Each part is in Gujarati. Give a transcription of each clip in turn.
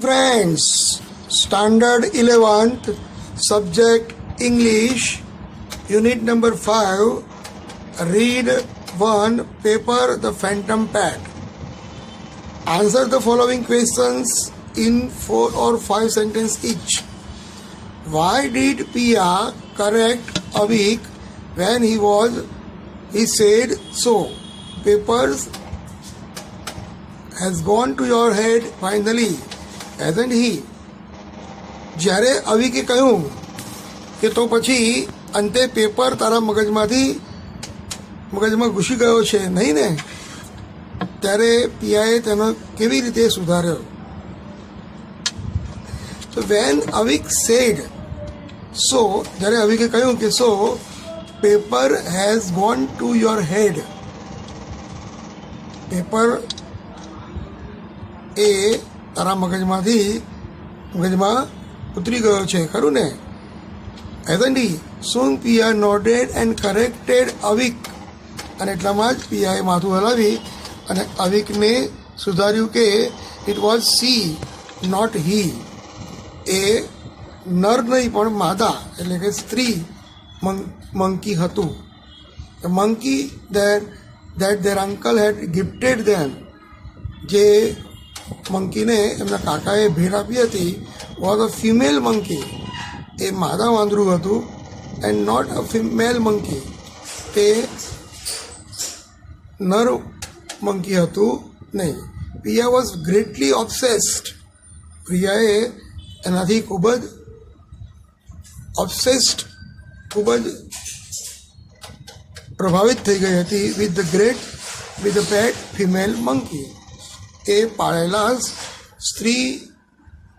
friends, Standard 11th, subject English, unit number 5, read 1, paper The Phantom Pad. Answer the following questions in 4 or 5 sentences each. Why did Pia correct Avik when he said so? Papers has gone to your head finally, hasn't he? જ્યારે અવિકે કહ્યું કે તો પછી અંતે પેપર તારા મગજમાં ઘૂસી ગયો છે નહીં ને, ત્યારે પિયાએ તેનો કેવી રીતે સુધાર્યો? તો વેન અવિક સેડ સો, જ્યારે અવિકે કહ્યું કે so paper has gone to your head, paper એ તારા મગજમાં ઉતરી ગયો છે, ખરું ને? hasn't he? Soon Pia nodded and corrected Avik, અને એટલામાં જ પિયાએ માથું હલાવી અને અવિકને સુધાર્યું કે it was she not he, એ નર નહીં પણ માદા એટલે કે સ્ત્રી મંકી હતું. Monkey that their uncle had gifted them, જે મંકીને એમના કાકાએ ભેટ આપી હતી, વોઝ અ ફિમેલ મંકી, એ માદા વાંદરું હતું, and not a female monkey, તે નર મંકી હતું નહીં. પિયા વોઝ ગ્રેટલી ઓબ્સેસ્ડ, પ્રિયાએ એનાથી ખૂબ જ ઓબ્સેસ્ડ, ખૂબ જ પ્રભાવિત થઈ ગઈ હતી with the pet female monkey, એ પાળેલા સ્ત્રી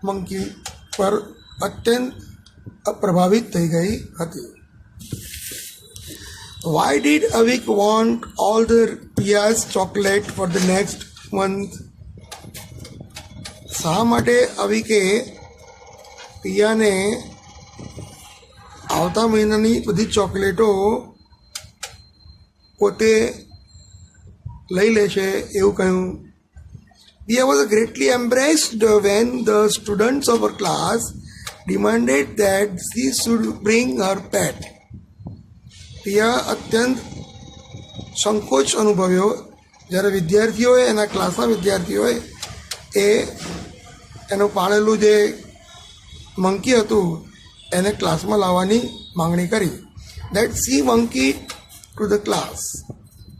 મંકી પર અત્યંત પ્રભાવિત થઈ ગઈ હતી. Why did Avik want all the Pia's chocolate for the next month? શા માટે અવિકે પિયાને આવતા મહિનાની બધી ચોકલેટો પોતે લઈ લેશે એવું કહ્યું? Pia was greatly embarrassed when the students of her class demanded that she should bring her pet. પિયા અત્યંત સંકોચ અનુભવ્યો જ્યારે વિદ્યાર્થીઓએ, એના ક્લાસના વિદ્યાર્થીઓએ એનું પાળેલું જે મંકી હતું એને ક્લાસમાં લાવવાની માંગણી કરી. That she monkeyed to the class.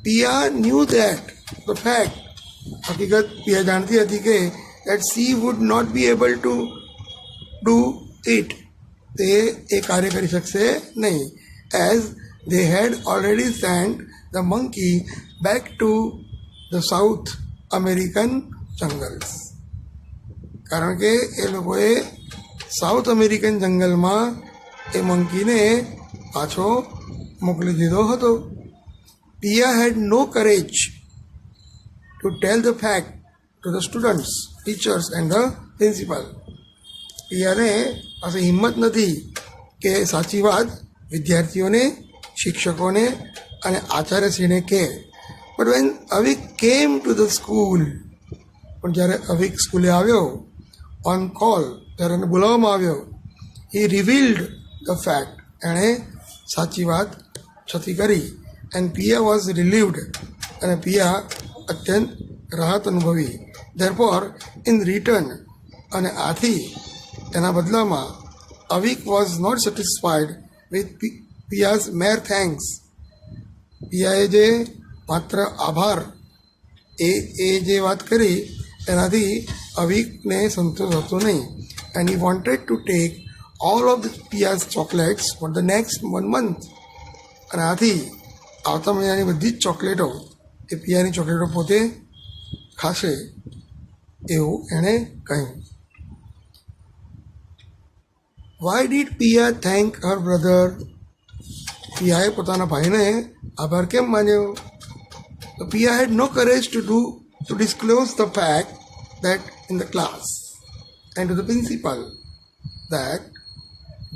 Pia knew that the fact, હકીકત પિયા જાણતી હતી કે that she would not be able to do it, તે એ કાર્ય કરી શકશે નહીં, as they had already sent the monkey back to the South American jungles. કારણ કે એ લોકોએ સાઉથ અમેરિકન જંગલમાં એ મંકીને પાછો મોકલી દીધો હતો. Pia had no courage to tell the fact to the students, teachers and the principal. પિયાને પાસે હિંમત નથી કે સાચી વાત વિદ્યાર્થીઓને, શિક્ષકોને અને આચાર્યશ્રીને કહે. But when અવિક came to the school, પણ જ્યારે અવિક સ્કૂલે આવ્યો ઓન કોલ, જ્યારે એને બોલાવવામાં આવ્યો, હી રિવીલ્ડ ધ ફેક્ટ, એણે સાચી વાત છતી કરી. એન્ડ પિયા વોઝ રિલીવ્ડ, અને પિયા અત્યંત રાહત અનુભવી. ધેરફોર ઇન રિટર્ન, અને આથી એના બદલામાં Avik was not satisfied with Pia's mere thanks. પિયાએ જે માત્ર આભાર એ જે વાત કરી એનાથી અવિકને સંતોષ હતો નહીં. And he wanted to take all of the Pia's chocolates for the next 1 month. અને આથી આવતા મહિનાની બધી જ ચોકલેટો, એ પિયાની ચોકલેટો પોતે ખાશે એવું એણે કહ્યું. Why did Pia thank her brother? પિયાએ પોતાના ભાઈને આભાર કેમ માન્યો? તો Pia had no courage to disclose the fact that in the class and to the principal that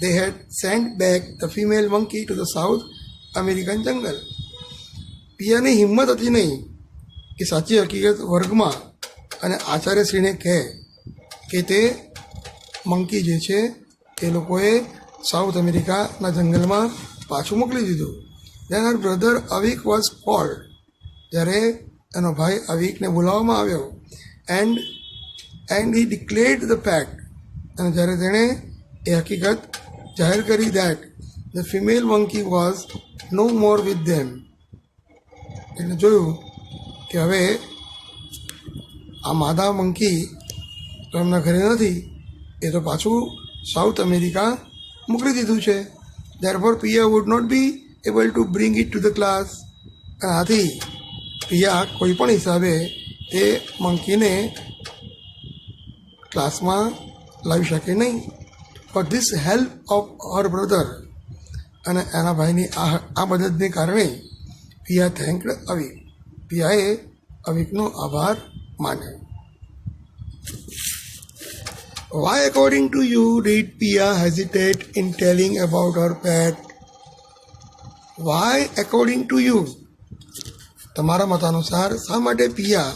they had sent back the female monkey to the South American jungle. પિયાની હિંમત હતી નહીં કે સાચી હકીકત વર્ગમાં અને આચાર્યશ્રીને કહે. કે તે મંકી જે છે એ લોકોએ સાઉથ અમેરિકાના જંગલમાં પાછું મોકલી દીધું. Then her brother Avik was called, જ્યારે એનો ભાઈ અવિકને બોલાવવામાં આવ્યો. And he declared the fact, અને જ્યારે તેણે એ હકીકત જાહેર કરી that the female monkey was no more with them, એટલે જોયું કે હવે આ માદા મંકી તો એમના ઘરે નથી, એ તો પાછું સાઉથ અમેરિકા મોકલી દીધું છે. Therefore Piya would not be able to bring it to the class, અને આથી પિયા કોઈ પણ હિસાબે એ મંકીને ક્લાસમાં લાવી શકે નહીં. For this help of her brother, અને એના ભાઈની આ મદદને કારણે પિયા થેન્કડ અવિક, પિયાએ અવિકનો આભાર માન્યો. Why according to you did Pia hesitate in telling about her pet? Why according to you? તમારા મતાનુસાર શા માટે પિયા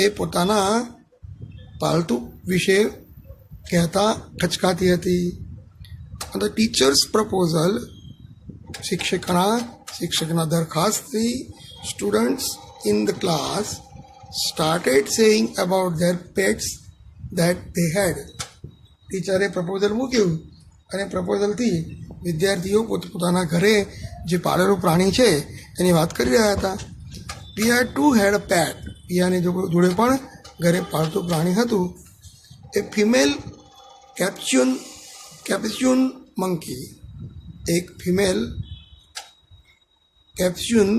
એ પોતાના પાલતુ વિશે કહેતા ખચકાતી હતી? ધ ટીચર્સ પ્રપોઝલ, શિક્ષકના દરખાસ્તથી students in the class started saying about their pets that they had. ટીચરે પ્રપોઝલ મૂક્યું અને પ્રપોઝલથી વિદ્યાર્થીઓ પોતાના ઘરે જે પાળેલું પ્રાણી છે એની વાત કરી રહ્યા હતા. પિયા ટુ હેડ અ પેટ, પિયાની જોડે પણ ઘરે પાળતું પ્રાણી હતું. એ ફિમેલ કેપ્સ્યુન મંકી, એક ફિમેલ કેપ્સ્યુન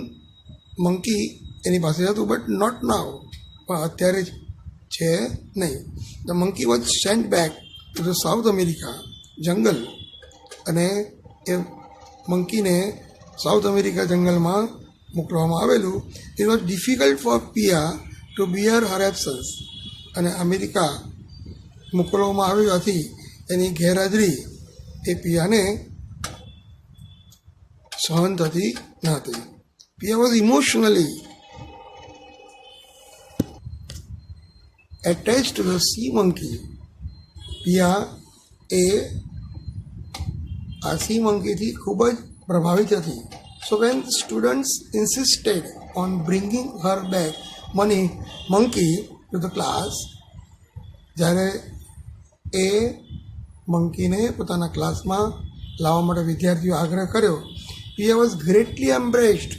મંકી એની પાસે હતું, બટ નોટ નાવ, પણ અત્યારે છે નહીં. The monkey was sent back to the South America jungle, અને એ મંકીને સાઉથ અમેરિકા જંગલમાં મોકલવામાં આવેલું. It was difficult for Piya to bear her absence, અને અમેરિકા મોકલવામાં આવ્યાથી એની ગેરહાજરી એ પિયાને સહન થતી ન હતી. Pia was emotionally attached to the sea monkey. Pia એ આ સી મંકીથી ખૂબ જ પ્રભાવિત હતી. So when students insisted on bringing her back monkey to the class, જ્યારે એ મંકીને પોતાના ક્લાસમાં લાવવા માટે વિદ્યાર્થીઓ આગ્રહ કર્યો, પિયા વોઝ ગ્રેટલી એમ્બ્રેસ્ડ,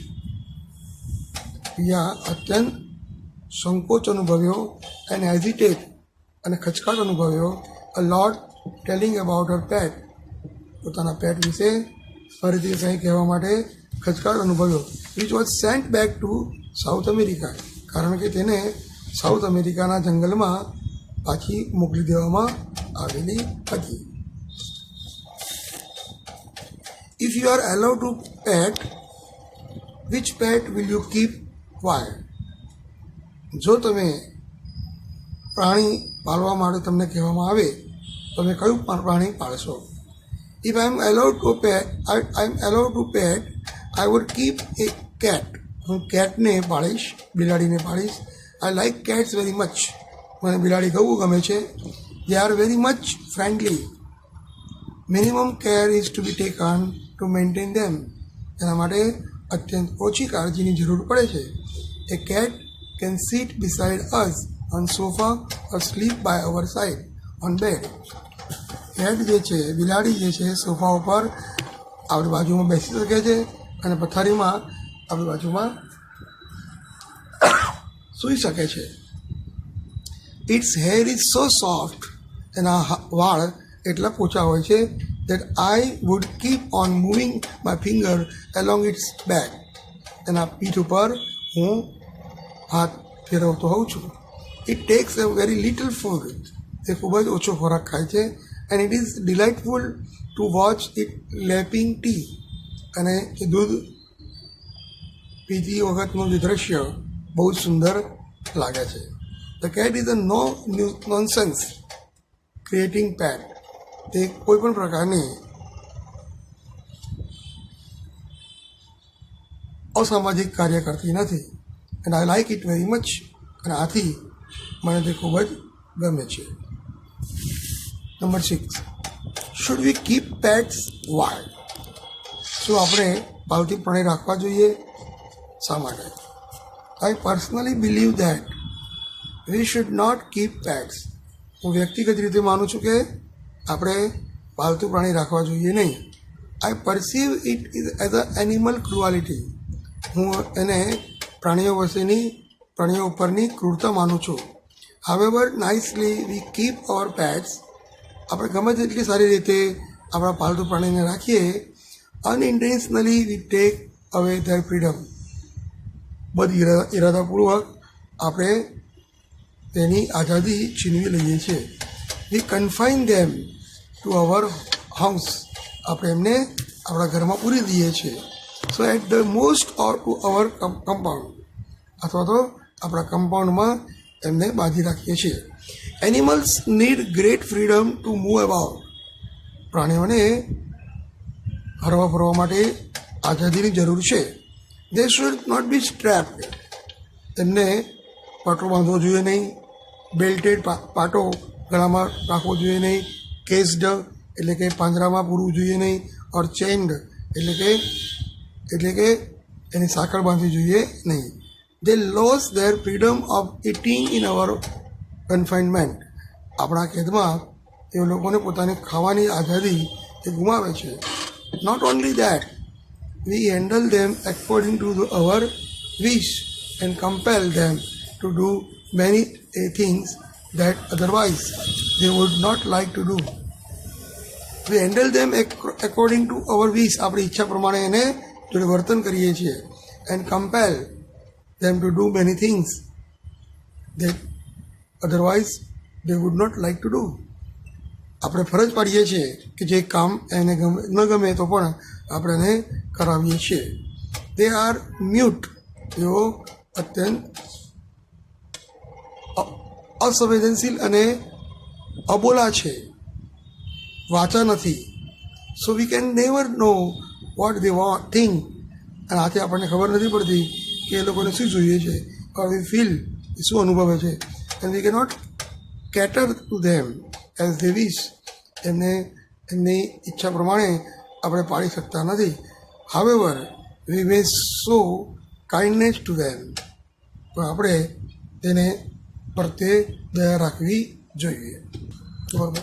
પિયા અત્યંત સંકોચ અનુભવ્યો એન્ડ હેઝિટેટ, અને ખચકાટ અનુભવ્યો અ લોટ ટેલિંગ અબાઉટ હર પેટ, પોતાના પેટ વિશે ફરીથી કંઈ કહેવા માટે ખચકાટ અનુભવ્યો. Which was sent back to South America, કારણ કે તેને સાઉથ અમેરિકાના જંગલમાં પાછી મોકલી દેવામાં આવેલી હતી. If you are allowed to pet, which pet will you keep? Why? જો તમે પ્રાણી પાળવા માટે તમને કહેવામાં આવે, તમે કયું પ્રાણી પાળશો? If I am allowed to pet, I would keep a cat. હું કેટને પાળીશ, બિલાડીને પાળીશ. I like cats very much, મને બિલાડી બહુ ગમે છે. They are very much friendly. Minimum care is to be taken to maintain them. એના માટે અત્યંત ઓછી કાળજીની જરૂર પડે છે. એ cat can sit beside us on sofa or sleep by our side on bed. Cat જે છે, બિલાડી જે છે, સોફા ઉપર આપણી બાજુમાં બેસી શકે છે અને પથારીમાં આપણી બાજુમાં સૂઈ શકે છે. Its hair is so soft, એના વાળ એટલા પોચા હોય છે, that I would keep on moving my finger along its back. એના પીઠ ઉપર હું હાથ ફેરવતો હોઉં છું. It takes a very little food, તે ખૂબ જ ઓછો ખોરાક ખાય છે. And it is delightful to watch it lapping tea, અને એ દૂધ પીતી વખતનું જે દ્રશ્ય બહુ જ સુંદર લાગે છે. The cat is a nonsense creating pet, તે કોઈ પણ પ્રકારની અસામાજિક કાર્ય કરતી નથી. And I like it very much, અને આથી મને તે ખૂબ જ ગમે છે. Number 6, should we keep pets? Why? શું આપણે પાલતુ પ્રાણી રાખવા જોઈએ? શા માટે? I personally believe that we should not keep pets. હું વ્યક્તિગત રીતે માનું છું કે આપણે પાલતુ પ્રાણી રાખવા જોઈએ નહીં. I perceive it as a animal cruelty. હું એને પ્રાણીઓ ઉપરની ક્રૂરતા માનું છું. However nicely we keep our pets. આપણે ગમે તેટલી સારી રીતે આપણા પાલતુ પ્રાણીને રાખીએ, unintentionally we take away their freedom. ઇરાદાપૂર્વક આપણે તેની આઝાદી છીનવી લઈએ છીએ. We confine them to our house. આપણે એમને આપણા ઘરમાં પૂરી દઈએ છીએ. So at the most or to our compound, અથવા તો આપણા કમ્પાઉન્ડમાં એમને બાંધી રાખીએ છીએ. Animals need great freedom to move about. પ્રાણીઓને હરવા ફરવા માટે આઝાદીની જરૂર છે. They should not be strapped. તેમને પાટો બાંધવો જોઈએ નહીં. બેલ્ટેડ પાટો ગળામાં રાખવો જોઈએ નહીં. કેસ્ડ એટલે કે પાંજરામાં પૂરવું જોઈએ નહીં. ઓર ચેઇન્ડ એટલે કે એની સાંકળ બાંધવી જોઈએ નહીં. They lose their freedom of eating in our confinement. આપણા કેદમાં એ લોકોને પોતાની ખાવાની આઝાદી એ ગુમાવે છે. Not only that, we handle them according to our wish and compel them to do many things that otherwise they would not like to do. We handle them according to our wish. આપણી ઈચ્છા પ્રમાણે એને જોડે વર્તન કરીએ છીએ. and compel them to do many things that otherwise they would not like to do. આપણે ફરજ પાડીએ છીએ કે જે કામ એને ન ગમે તો પણ આપણે એને કરાવીએ છીએ. they are mute. તેઓ અત્યંત અસંવેદનશીલ અને અબોલા છે, વાચા નથી. So we can never know what they think. અને આથી આપણને ખબર નથી પડતી કે એ લોકોને શું જોઈએ છે, ઓર વી ફીલ શું અનુભવે છે. And we can not cater to them as they wish. એમની ઈચ્છા પ્રમાણે આપણે પાડી શકતા નથી. However we may show kindness to them. પણ આપણે તેને પ્રત્યે દયા રાખવી જોઈએ. બરાબર.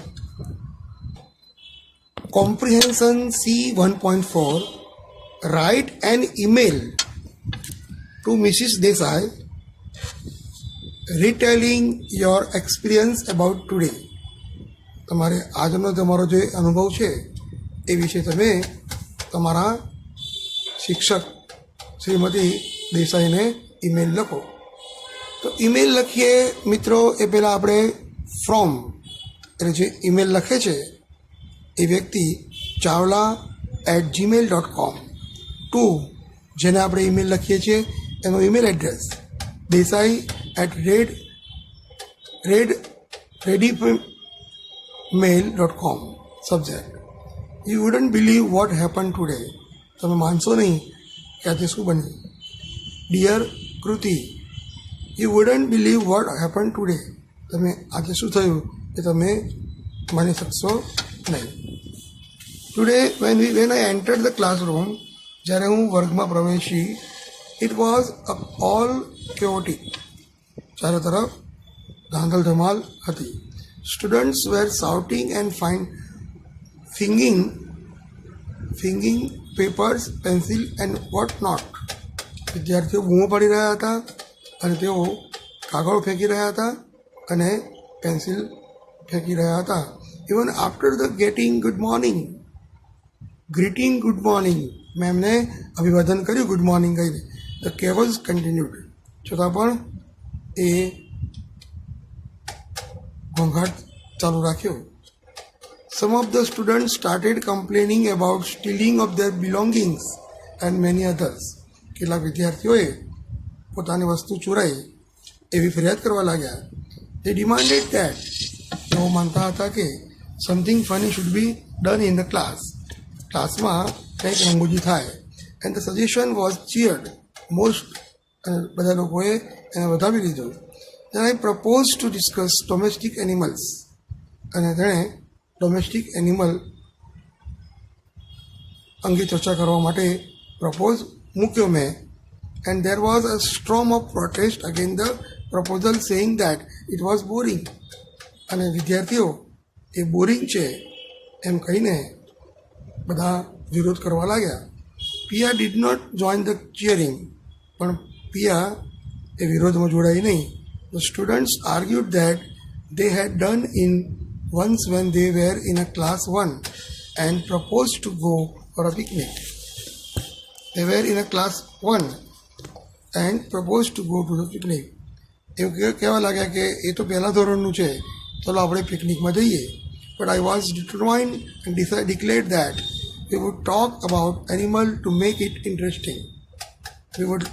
Comprehension C1.4. Write an email to Mrs Desai retelling your experience about today. તમારો જે અનુભવ છે એ વિશે તમે તમારા શિક્ષક શ્રીમતી દેસાઈને ઈમેલ લખો. તો ઈમેલ લખીએ મિત્રો એ પહેલાં આપણે ફ્રોમ એટલે જે ઈમેલ લખે છે એ વ્યક્તિ chawla@gmail.com ટુ જેને આપણે ઈમેલ લખીએ છીએ એનો email address desai@readymail.com. Subject you wouldn't believe what happen today. તમે માનશો નહીં કે આજે શું બન્યું. Dear Kriti, you wouldn't believe what happen today. તમે આજે શું થયું એ તમે માની શકશો નહીં. Today when I entered the classroom, જ્યારે હું વર્ગમાં પ્રવેશી, ઇટ વોઝ ઓલ કેઓટિક. ચારે તરફ ધાંધલ ધમાલ હતી. Students were shouting and flinging papers, pencil and what not. વિદ્યાર્થીઓ બૂમો પાડી રહ્યા હતા અને તેઓ કાગળ ફેંકી રહ્યા હતા અને પેન્સિલ ફેંકી રહ્યા હતા. Even after the greeting good morning, મેં એમને અભિવાદન કર્યું ગુડ મોર્નિંગ કહીને. The cavils continued. છતાં પણ એ ઘોંઘાટ ચાલુ રાખ્યો. Some of the students started complaining about stealing of their belongings and many others. કેટલાક વિદ્યાર્થીઓએ પોતાની વસ્તુ ચોરાઈ એવી ફરિયાદ કરવા લાગ્યા. તે ડિમાન્ડેડ ધેટ, તેઓ માનતા હતા કે something funny should be done in the ક્લાસમાં કંઈક રંગોજી થાય. And the suggestion was cheered most. બધા લોકોએ એને વધાવી લીધું. then I proposed to discuss domestic animals. અને તેણે ડોમેસ્ટિક એનિમલ અંગે ચર્ચા કરવા માટે પ્રપોઝ મૂક્યો મેં. And there was a storm of protest again the proposal saying that it was boring. અને વિદ્યાર્થીઓ એ બોરિંગ છે એમ કહીને બધા વિરોધ કરવા લાગ્યા. Pia did not join the cheering, પણ પિયા એ વિરોધમાં જોડાઈ નહીં. The students argued that they had done in once when they were in a class 1 and proposed to go for a picnic. They were in a class 1 and proposed to go to the picnic. એવું કહેવા લાગ્યા કે એ તો પહેલા ધોરણનું છે, ચલો આપણે પિકનિકમાં જઈએ. But I was determined and declared that we would talk about animal to make it interesting. We would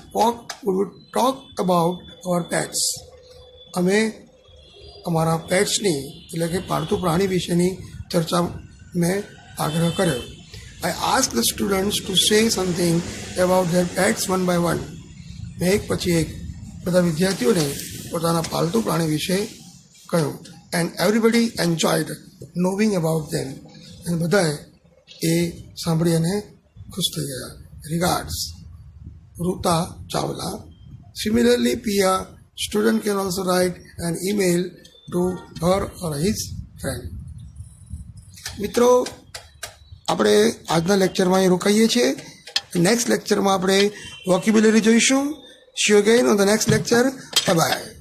talk about our pets. અમે અમારા પેટ્સની એટલે કે પાળતુ પ્રાણી વિશેની ચર્ચા મેં આગ્રહ કર્યો. I ask the students to say something about their pets one by one. મેં એક પછી એક બધા વિદ્યાર્થીઓને પોતાના પાલતુ પ્રાણી વિશે કહ્યું. And everybody enjoyed knowing about them. અને બધાએ એ સાંભળી અને ખુશ થઈ ગયા. Regards, Ruta Chawla. Similarly Pia student can also write an email to her or his friend. મિત્રો, આપણે આજના લેક્ચરમાં અહીં રોકાઈએ છીએ. નેક્સ્ટ લેક્ચરમાં આપણે વોકેબ્યુલરી જોઈશું. C you again on the next lecture. Bye bye.